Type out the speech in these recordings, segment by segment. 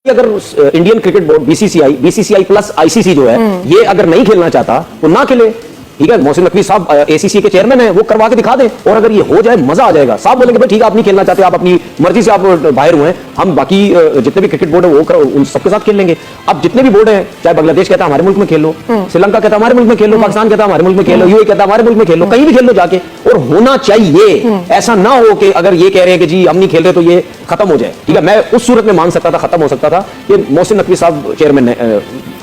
अगर Indian cricket board BCCI plus ICC जो है ये अगर नहीं खेलना चाहता तो ना खेले। ठीक है, मोहसिन नकवी साहब एसीसी के चेयरमैन हैं, वो करवा के दिखा दें और अगर ये हो जाए मजा आ जाएगा। साहब बोलेंगे भाई ठीक है आप नहीं खेलना चाहते, आप अपनी मर्जी से आप बाहर हुए हैं, हम बाकी जितने भी क्रिकेट बोर्ड है वो उन सबके साथ खेल लेंगे। अब जितने भी बोर्ड हैं, चाहे बांग्लादेश कहता है हमारे मुल्क में खेल लो, श्रीलंका कहता है हमारे मुल्क में खेल लो, पाकिस्तान कहता है हमारे मुल्क में खेल लो, यूएई कहता है हमारे मुल्क में खेल लो, कहीं भी खेल लो जाके। और होना चाहिए, ऐसा ना हो कि अगर ये कह रहे हैं कि जी हम नहीं खेल रहे तो ये खत्म हो जाए। ठीक है, मैं उस सूरत में मान सकता था खत्म हो सकता था कि मोहसिन नकवी साहब चेयरमैन ने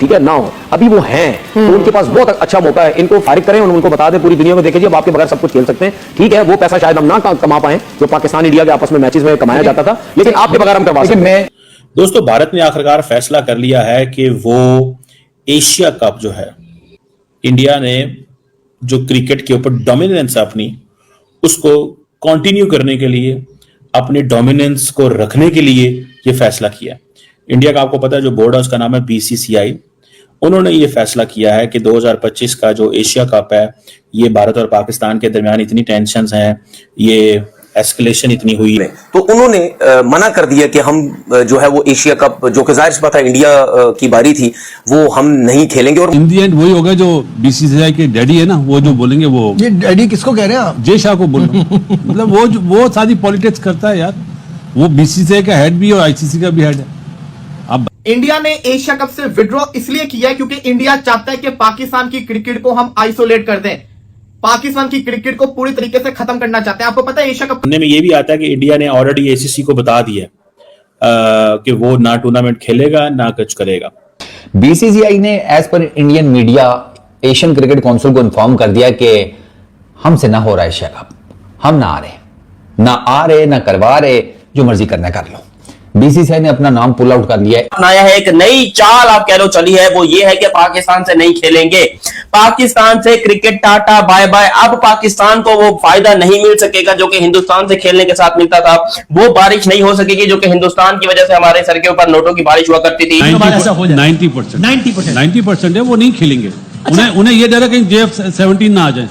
ठीक है ना हो, अभी वो हैं तो उनके पास बहुत अच्छा मौका है, इनको फारिग करें और उनको बता दें पूरी दुनिया में देखें जी अब आपके बगैर सब कुछ खेल सकते हैं। ठीक है, वो पैसा शायद हम ना कमा पाए जो पाकिस्तान इंडिया के आपस में मैचेस में कमाया जाता था, लेकिन आपके बगैर हम करवा सकते हैं। दोस्तों, भारत ने आखिरकार फैसला कर लिया है कि वो एशिया कप जो है, इंडिया ने जो क्रिकेट के ऊपर डोमिनेंस है अपनी, उसको कंटिन्यू करने के लिए, अपनी डोमिनेंस को रखने के लिए ये फैसला किया। इंडिया का आपको पता है जो बोर्ड है उसका नाम है बीसीसीआई। उन्होंने ये फैसला किया है कि 2025 का जो एशिया कप है, ये भारत और पाकिस्तान के दरमियान इतनी टेंशन्स हैं, ये एस्केलेशन इतनी हुई है, तो उन्होंने मना कर दिया कि हम जो है वो एशिया कप, जो कि जाहिर सी बात है इंडिया की बारी थी, वो हम नहीं खेलेंगे। और इन दी एंड वही होगा जो बीसीसीआई के डैडी है ना, वो जो बोलेंगे वो। ये डैडी किसको कह रहे हैं आप? जय शाह को बोल रहा हूं। मतलब वो सारी पॉलिटिक्स करता है यार, वो बीसीसीआई का हेड भी और आईसीसी का भी हेड है। इंडिया ने एशिया कप से विड्रॉ इसलिए किया है क्योंकि इंडिया चाहता है कि पाकिस्तान की क्रिकेट को हम आइसोलेट कर दें, पाकिस्तान की क्रिकेट को पूरी तरीके से खत्म करना चाहते हैं। आपको पता है एशिया कप में ये भी आता है कि इंडिया ने ऑलरेडी एसीसी को बता दिया कि वो ना टूर्नामेंट खेलेगा ना कुछ करेगा। बीसीसीआई ने as per Indian media Asian Cricket Council को इन्फॉर्म कर दिया कि हमसे ना हो रहा है एशिया कप, हम ना आ रहे ना करवा रहे, जो मर्जी करना कर लो। बीसीसीआई ने अपना नाम पुल आउट कर लिया है। अपनाया है एक नई चाल आप कह लो चली है, वो ये है कि पाकिस्तान से नहीं खेलेंगे, पाकिस्तान से क्रिकेट टाटा बाय बाय। अब पाकिस्तान को वो फायदा नहीं मिल सकेगा जो कि हिंदुस्तान से खेलने के साथ मिलता था, वो बारिश नहीं हो सकेगी जो कि हिंदुस्तान की वजह से हमारे सर के ऊपर नोटों की बारिश हुआ करती थी। 90% है वो नहीं खेलेंगे। उन्हें ये डर है कहीं JF-17 ना आ जाए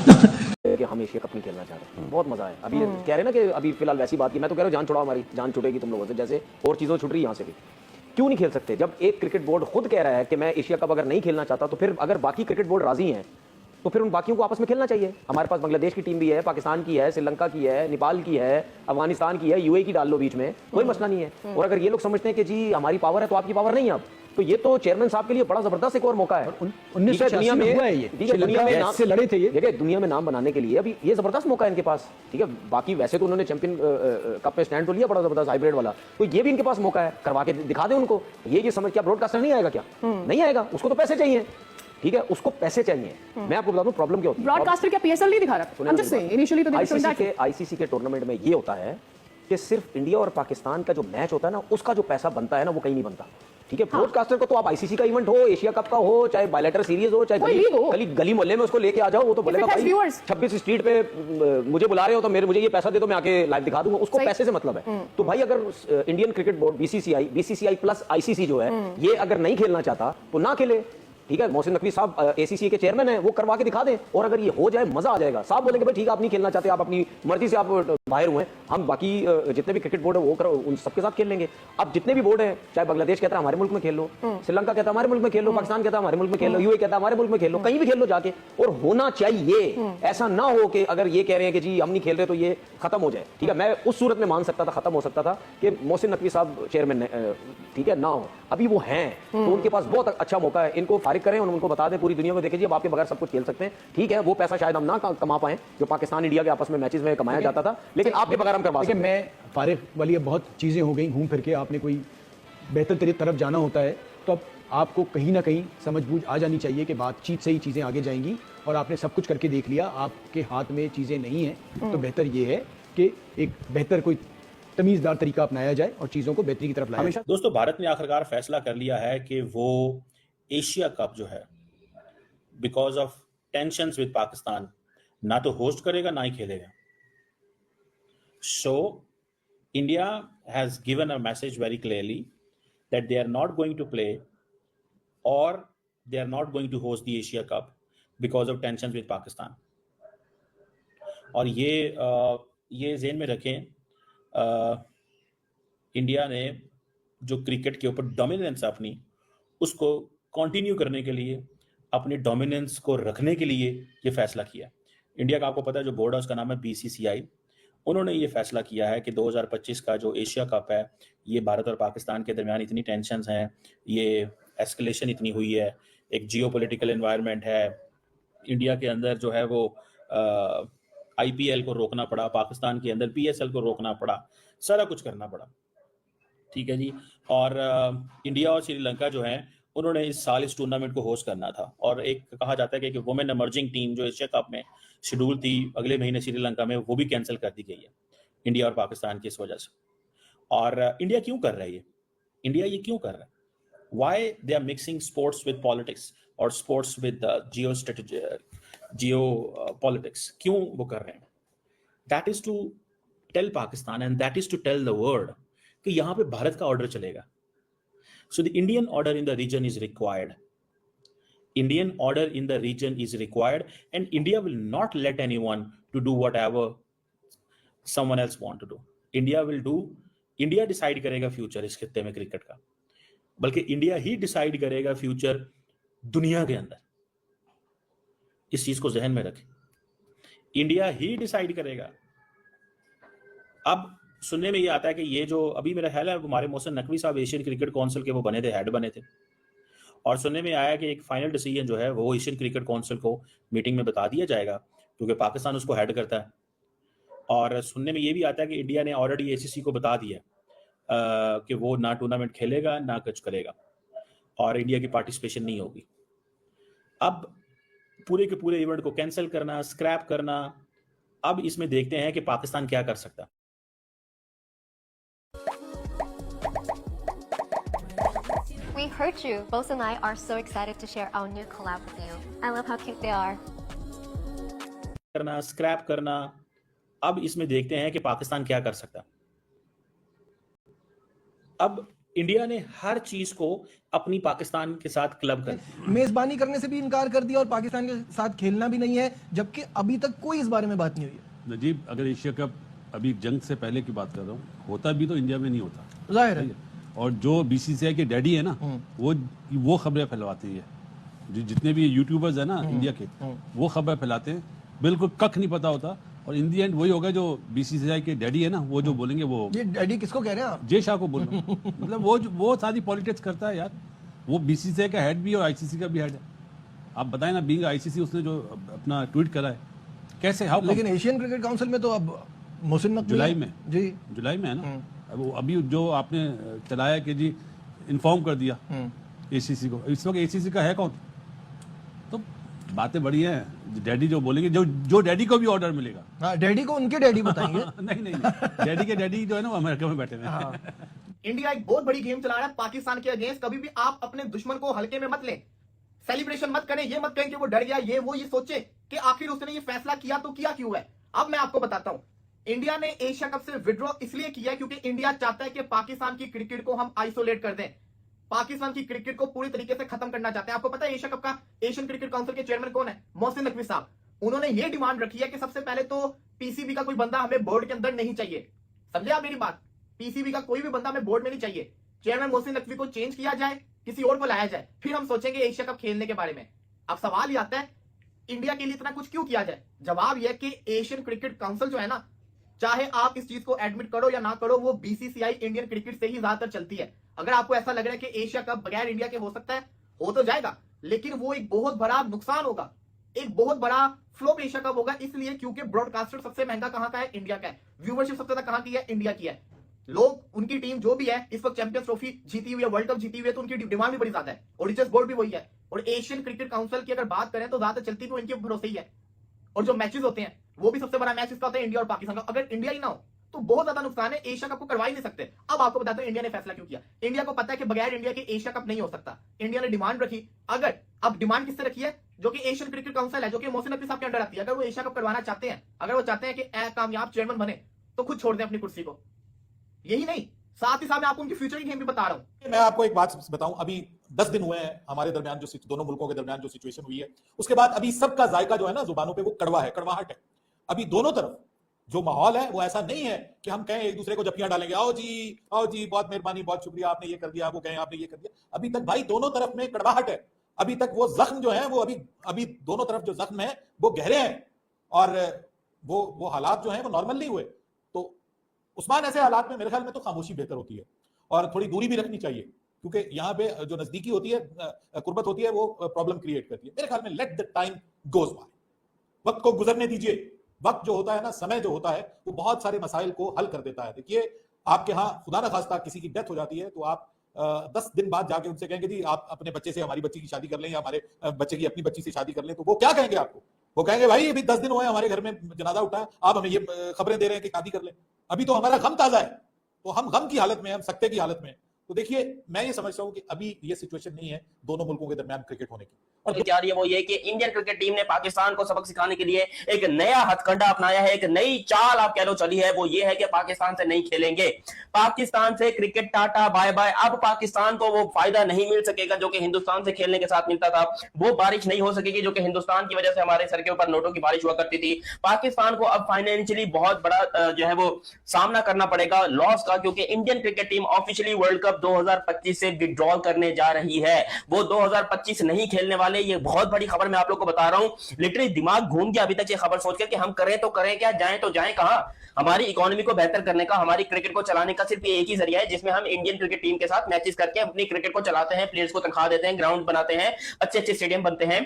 कि हम एशिया कप नहीं खेलना चाह रहे। बहुत मजा है। अभी कह रहे ना कि अभी फिलहाल वैसी बात की, मैं तो कह रहा हूं जान छुड़ाओ, हमारी जान छुटेगी तुम लोगों से, जैसे और चीजों छुट रही है यहां से भी। क्यों नहीं खेल सकते? जब एक क्रिकेट बोर्ड खुद कह रहा है कि मैं एशिया कप अगर नहीं खेलना चाहता, तो फिर अगर बाकी क्रिकेट बोर्ड राजी हैं तो फिर उन बाकियों को आपस में खेलना चाहिए। हमारे पास बांग्लादेश की टीम भी है, पाकिस्तान की है, श्रीलंका की है, नेपाल की है, अफगानिस्तान की है, यूएई की डाल लो बीच में, कोई मसला नहीं है। और अगर ये लोग समझते हैं कि जी हमारी पावर है तो आपकी पावर नहीं है, अब तो ये तो चेयरमैन साहब के लिए बड़ा जबरदस्त एक और मौका है। 1980 में हुआ है ये, दुनिया में नाम से लड़े थे ये। देखिए दुनिया में नाम बनाने के लिए अभी ये जबरदस्त मौका है इनके पास। ठीक है, बाकी वैसे तो उन्होंने चैंपियन कप में स्टैंड तो लिया बड़ा जबरदस्त हाइब्रिड वाला, तो ये भी इनके पास मौका है, करवा के दिखा दें उनको। ये समझ, क्या ब्रॉडकास्टर नहीं आएगा? क्या नहीं आएगा? उसको तो पैसे चाहिए। ठीक है, उसको पैसे चाहिए। मैं आपको बता दूं प्रॉब्लम क्या होती है। ब्रॉडकास्टर क्या पीएसएल नहीं दिखा रहा? I'm just saying, initially तो आईसीसी के टूर्नामेंट में ये होता है कि सिर्फ इंडिया और पाकिस्तान का जो मैच होता है ना, उसका जो पैसा बनता है ना, वो कहीं नहीं बनता। ठीक है, ब्रॉडकास्टर को तो आप आईसीसी का इवेंट हो, एशिया कप का हो, चाहे बायलैटरल सीरीज हो, चाहे गली मोहल्ले में उसको लेके आ जाओ, वो तो बोलेगा भाई 26 स्ट्रीट पे मुझे बुला रहे हो तो मुझे ये पैसा दे दो, मैं आके लाइव दिखा दूंगा। उसको पैसे से मतलब है। तो भाई अगर Indian cricket board BCCI plus ICC जो है ये अगर नहीं खेलना चाहता तो ना खेले। ठीक है, मोहसिन नकवी साहब एसीसी के चेयरमैन हैं, वो करवा के दिखा दें और अगर ये हो जाए मजा आ जाएगा। साहब बोलेंगे भाई ठीक है आप नहीं खेलना चाहते, आप अपनी मर्जी से आप बाहर हुए हैं, हम बाकी जितने भी क्रिकेट बोर्ड है वो उन सबके साथ खेल लेंगे। अब जितने भी बोर्ड हैं, चाहे बांग्लादेश कहता है हमारे मुल्क में खेल लो, श्रीलंका कहता है हमारे मुल्क में खेल लो, पाकिस्तान कहता है हमारे मुल्क में खेल लो, यूएई कहता है हमारे मुल्क में खेल लो, कहीं भी खेल लो जाके। और होना चाहिए, ऐसा ना हो कि अगर ये कह रहे हैं कि जी हम नहीं खेल रहे तो ये खत्म हो जाए। ठीक है, मैं उस सूरत में मान सकता था खत्म हो सकता था कि मोहसिन नकवी साहब चेयरमैन ने ठीक है ना हो, अभी वो हैं तो उनके पास बहुत अच्छा मौका है, इनको फारिग करें और उनको बता दें पूरी दुनिया में देखें जी अब आपके बगैर सब कुछ खेल सकते हैं। ठीक है, वो पैसा शायद हम ना कमा पाए जो पाकिस्तान इंडिया के आपस में मैचेस में कमाया जाता था, लेकिन आपके बगैर हम करवा सकते हैं। मैं फारिग वाली अब बहुत चीजें हो गई, घूम फिर के आपने कोई बेहतर तरफ जाना होता है तो अब आपको कहीं ना कहीं समझबूझ आ जानी चाहिए कि बातचीत से ही चीजें आगे जाएंगी, और आपने सब कुछ करके देख लिया, आपके हाथ में चीजें नहीं हैं, तो बेहतर ये है कि एक बेहतर कोई तमीज़दार तरीका अपनाया जाए और चीज़ों को बेहतरी की तरफ लाया जाए। दोस्तों, भारत ने आखिरकार फैसला कर लिया है कि वो एशिया कप जो है, because of tensions with Pakistan, ना तो होस्ट करेगा ना ही खेलेगा। So India has given a message very clearly that they are not going to play और they are not going to host the Asia cup because of tensions with Pakistan. और ये जेहन में रखें, इंडिया ने जो क्रिकेट के ऊपर डोमिनेंस है अपनी, उसको कंटिन्यू करने के लिए, अपनी डोमिनेंस को रखने के लिए ये फैसला किया। इंडिया का आपको पता है जो बोर्ड है उसका नाम है बीसीसीआई। उन्होंने ये फैसला किया है कि 2025 का जो एशिया कप है, ये भारत और पाकिस्तान के दरमियान इतनी टेंशन्स हैं, ये एस्केलेशन इतनी हुई है, एक जियोपॉलिटिकल एनवायरनमेंट है, इंडिया के अंदर जो है वो आईपीएल को रोकना पड़ा, पाकिस्तान के अंदर पीएसएल को रोकना पड़ा, सारा कुछ करना पड़ा, ठीक है जी। और इंडिया और श्रीलंका जो है उन्होंने इस साल इस टूर्नामेंट को होस्ट करना था, और एक कहा जाता है कि वुमेन इमर्जिंग टीम जो एशिया कप में शेड्यूल थी अगले महीने श्रीलंका में, वो भी कैंसिल कर दी गई है इंडिया और पाकिस्तान की इस वजह से। और इंडिया क्यों कर रहा है ये? इंडिया ये क्यों कर रहा है? Why they are mixing sports with politics और स्पोर्ट्स विद जियो पॉलिटिक्स, क्यों वो कर रहे हैं? That is to tell Pakistan and that is to tell the world कि यहां पे भारत का ऑर्डर चलेगा। So the Indian order in the region is required. Indian order in the region is required, and India will not let anyone to do whatever someone else want to do. India decide करेगा future इस खित्ते में cricket का, बल्कि India ही decide करेगा future दुनिया के अंदर। इस चीज को जहन में रखें, इंडिया ही डिसाइड करेगा। अब सुनने में ये आता है कि ये जो अभी मेरा ख्याल है हमारे मोहसिन नकवी साहब एशियन क्रिकेट काउंसिल के वो बने थे, हेड बने थे, और सुनने में आया कि एक फाइनल डिसीजन जो है वो एशियन क्रिकेट काउंसिल को मीटिंग में बता दिया जाएगा, क्योंकि पाकिस्तान उसको हेड करता है। और सुनने में ये भी आता है कि इंडिया ने ऑलरेडी एसीसी को बता दिया कि वो ना टूर्नामेंट खेलेगा ना कुछ करेगा, और इंडिया की पार्टिसिपेशन नहीं होगी। अब पूरे के पूरे इवेंट को कैंसिल करना, स्क्रैप करना, अब इसमें देखते हैं कि पाकिस्तान क्या कर सकता है। We heard you. Both and I are so excited to share our new collab with you. I love how cute they are. करना, स्क्रैप करना, अब इसमें देखते हैं कि पाकिस्तान क्या कर सकता। अब इंडिया ने हर चीज को अपनी पाकिस्तान के साथ क्लब कर, मेजबानी करने से भी इनकार कर दिया और पाकिस्तान के साथ खेलना भी नहीं है, जबकि अभी तक कोई इस बारे में बात नहीं हुई है। नजीब, अगर एशिया कप अभी जंग से पहले की बात कर रहा हूँ, होता भी तो इंडिया में नहीं होता, जाहिर है। और जो बीसीसीआई के डैडी है ना, वो खबरें फैलवाती है। जितने भी यूट्यूबर्स है ना इंडिया के, वो खबर फैलाते हैं, बिल्कुल कख नहीं पता होता। और इन दी एंड वही होगा जो बीसीसीआई के डैडी है ना, वो जो बोलेंगे वो। ये डैडी किसको कह रहे हैं आप? जय शाह को बोल रहा हूं। मतलब वो सारी पॉलिटिक्स करता है यार। वो बीसीसीआई का हेड भी और आईसीसी का भी हेड है। आप बताएं ना, बीइंग आईसीसी उसने जो अपना ट्वीट करा है, कैसे हाउ? लेकिन एशियन क्रिकेट काउंसिल में तो अब मोहसिन नकवी जुलाई में, जी जुलाई में है ना। अब अभी जो आपने चलाया कि जी इन्फॉर्म कर दिया एसीसी को, इस वक्त एसीसी का है कौन? तो बातें बड़ी हैं। डैडी जो बोलेंगे, जो डैडी को भी ऑर्डर मिलेगा। हाँ, डैडी को उनके डैडी बताएंगे। नहीं, डैडी के डैडी जो है ना वो अमेरिका में बैठे हैं। हाँ। इंडिया एक बहुत बड़ी गेम चला रहा है पाकिस्तान के अगेंस्ट। कभी भी आप अपने दुश्मन को हल्के में मत लें, सेलिब्रेशन मत करें, ये मत कहें कि वो डर गया, ये सोचे कि आखिर उसने ये फैसला किया तो किया क्यों है। अब मैं आपको बताता हूं, इंडिया ने एशिया कप से विड्रॉ इसलिए किया क्योंकि इंडिया चाहता है कि पाकिस्तान की क्रिकेट को हम आइसोलेट कर दें, पाकिस्तान की क्रिकेट को पूरी तरीके से खत्म करना चाहते हैं। आपको पता है एशिया कप का, एशियन क्रिकेट काउंसिल के चेयरमैन कौन है? मोहसिन नकवी साहब। उन्होंने ये डिमांड रखी है कि सबसे पहले तो पीसीबी का कोई बंदा हमें बोर्ड के अंदर नहीं चाहिए। समझे आप मेरी बात? पीसीबी का कोई भी बंदा हमें बोर्ड में नहीं चाहिए। चेयरमैन मोहसिन नकवी को चेंज किया जाए, किसी और को लाया जाए, फिर हम सोचेंगे एशिया कप खेलने के बारे में। अब सवाल ये आता है, इंडिया के लिए इतना कुछ क्यों किया जाए? जवाब यह कि एशियन क्रिकेट काउंसिल जो है ना, चाहे आप इस चीज को एडमिट करो या ना करो, वो बीसीसीआई इंडियन क्रिकेट से ही ज्यादातर चलती है। अगर आपको ऐसा लग रहा है कि एशिया कप बगैर इंडिया के हो सकता है, हो तो जाएगा, लेकिन वो एक बहुत बड़ा नुकसान होगा, एक बहुत बड़ा फ्लॉप एशिया कप होगा। इसलिए क्योंकि ब्रॉडकास्टर सबसे महंगा कहां का है? इंडिया का है। व्यूवरशिप सबसे ज्यादा कहां की है? इंडिया की है। लोग, उनकी टीम जो भी है इस वक्त चैंपियंस ट्रॉफी जीती हुई है, वर्ल्ड कप जीती हुई है, तो उनकी डिमांड भी बड़ी ज्यादा है। ऑडिटर्स बोर्ड भी वही है। और एशियन क्रिकेट काउंसिल की अगर बात करें तो ज्यादा चलती भी इनके भरोसे ही है। और जो मैचेस होते हैं वो भी सबसे बड़ा मैच इसका होता है इंडिया और पाकिस्तान का। अगर इंडिया ही ना हो तो बहुत ज्यादा नुकसान है, एशिया कप को करवा ही नहीं सकते। अब आपको बताता हूं इंडिया ने फैसला क्यों किया। इंडिया को पता है कि बगैर इंडिया के एशिया कप नहीं हो सकता। इंडिया ने डिमांड रखी। अगर अब डिमांड किससे रखी है? जो कि एशियन क्रिकेट काउंसिल है, जो कि मोहसिन नकवी साहब के अंडर आती है। अगर वो एशिया कप करवाना चाहते हैं, अगर वो चाहते हैं कि कामयाब चेयरमैन बने, तो खुद छोड़ दें अपनी कुर्सी को। यही नहीं, साथ ही साथ मैं आपको उनकी फ्यूचर की गेम भी बता रहा हूं। मैं आपको एक बात बताऊं, अभी 10 दिन हुए हैं हमारे दरमियान, जो दोनों मुल्कों के दरमियान जो सिचुएशन हुई है, उसके बाद अभी सबका जायका जो है ना जुबानों पे, वो कड़वा है, कड़वाहट है। अभी दोनों तरफ जो माहौल है वो ऐसा नहीं है कि हम कहें एक दूसरे को जप्पियां डालेंगे, आओ जी बहुत मेहरबानी, बहुत शुक्रिया, आपने ये कर दिया, वो कहें आपने ये कर दिया। अभी तक भाई दोनों तरफ में कड़वाहट है, अभी तक वो जख्म जो है वो अभी दोनों तरफ जो जख्म है वो गहरे हैं, और वो हालात जो हैं वो नॉर्मल नहीं हुए। तो उस्मान, ऐसे हालात में मेरे ख्याल में तो खामोशी बेहतर होती है, और थोड़ी दूरी भी रखनी चाहिए, क्योंकि यहाँ पे जो नजदीकी होती है, कुर्बत होती है, वो प्रॉब्लम क्रिएट करती है। मेरे ख्याल में let the time goes by, वक्त को गुजरने दीजिए। वक्त जो होता है ना, समय जो होता है, वो बहुत सारे मसाइल को हल कर देता है। देखिए, आपके यहाँ खुदा ना खास्ता किसी की डेथ हो जाती है, तो आप 10 दिन बाद जाके उनसे कहेंगे जी आप अपने बच्चे से हमारी बच्ची की शादी कर लें, या हमारे बच्चे की अपनी बच्ची से शादी कर लें, तो वो क्या कहेंगे आपको? वो कहेंगे भाई अभी 10 दिन हुए हमारे घर में जनाजा उठा है, आप हमें ये खबरें दे रहे हैं कि शादी कर लें। अभी तो हमारा गम ताजा है, तो हम गम की हालत में, हम सकते की हालत में। तो देखिए, मैं ये समझता हूं कि अभी ये सिचुएशन नहीं है दोनों मुल्कों के दरमियान क्रिकेट होने की। और क्या रही है वो ये कि इंडियन क्रिकेट टीम ने पाकिस्तान को सबक सिखाने के लिए एक नया हथकंडा अपनाया है, एक नई चाल आप कह लो चली है। वो ये है कि पाकिस्तान से नहीं खेलेंगे, पाकिस्तान से क्रिकेट टाटा बाय बाय। अब पाकिस्तान को वो फायदा नहीं मिल सकेगा जो कि हिंदुस्तान से खेलने के साथ मिलता था, वो बारिश नहीं हो सकेगी जो कि हिंदुस्तान की वजह से हमारे सर के ऊपर नोटों की बारिश हुआ करती थी। पाकिस्तान को अब फाइनेंशियली बहुत बड़ा जो है वो सामना करना पड़ेगा लॉस का, क्योंकि Indian cricket team officially world cup 2025 से विड्रॉल करने जा रही है। वो 2025 नहीं खेलने वाले। ये बहुत बड़ी खबर मैं आप लोग को बता रहा हूं। लिटरली दिमाग घूम गया अभी तक ये खबर सोचकर कि हम करें तो करें क्या, जाएं तो जाएं कहां। हमारी इकोनॉमी को बेहतर करने का, हमारी क्रिकेट को चलाने का सिर्फ एक ही जरिया है, जिसमें हम इंडियन क्रिकेट टीम के साथ मैचेस करके अपनी क्रिकेट को चलाते हैं, प्लेयर्स को तनख्वाह देते हैं, ग्राउंड बनाते हैं, अच्छे अच्छे स्टेडियम बनते हैं,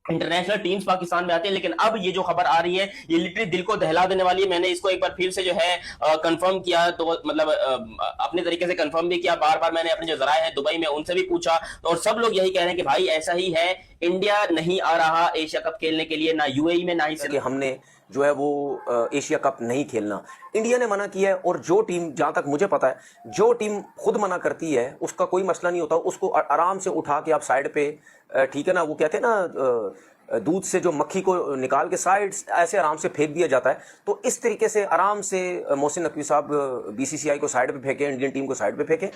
इंटरनेशनल टीम्स पाकिस्तान में आती है। लेकिन अब ये जो खबर आ रही है ये लिटरली दिल को दहला देने वाली है। मैंने इसको एक बार फिर से जो है कंफर्म किया, तो मतलब अपने तरीके से कंफर्म भी किया। बार बार मैंने अपने जो जराए हैं दुबई में उनसे भी पूछा, तो और सब लोग यही कह रहे हैं कि भाई ऐसा ही है, इंडिया नहीं आ रहा एशिया कप खेलने के लिए, ना यूएई में, ना ही कि हमने जो है वो एशिया कप नहीं खेलना, इंडिया ने मना किया है। और जो टीम, जहां तक मुझे पता है, जो टीम खुद मना करती है उसका कोई मसला नहीं होता, उसको आराम से उठा के आप साइड पे, ठीक है ना, वो कहते हैं ना दूध से जो मक्खी को निकाल के साइड ऐसे आराम से फेंक दिया जाता है। तो इस तरीके से आराम से मोहसिन नकवी साहब बीसीसीआई को साइड पे फेंके, इंडियन टीम को साइड पे फेंके।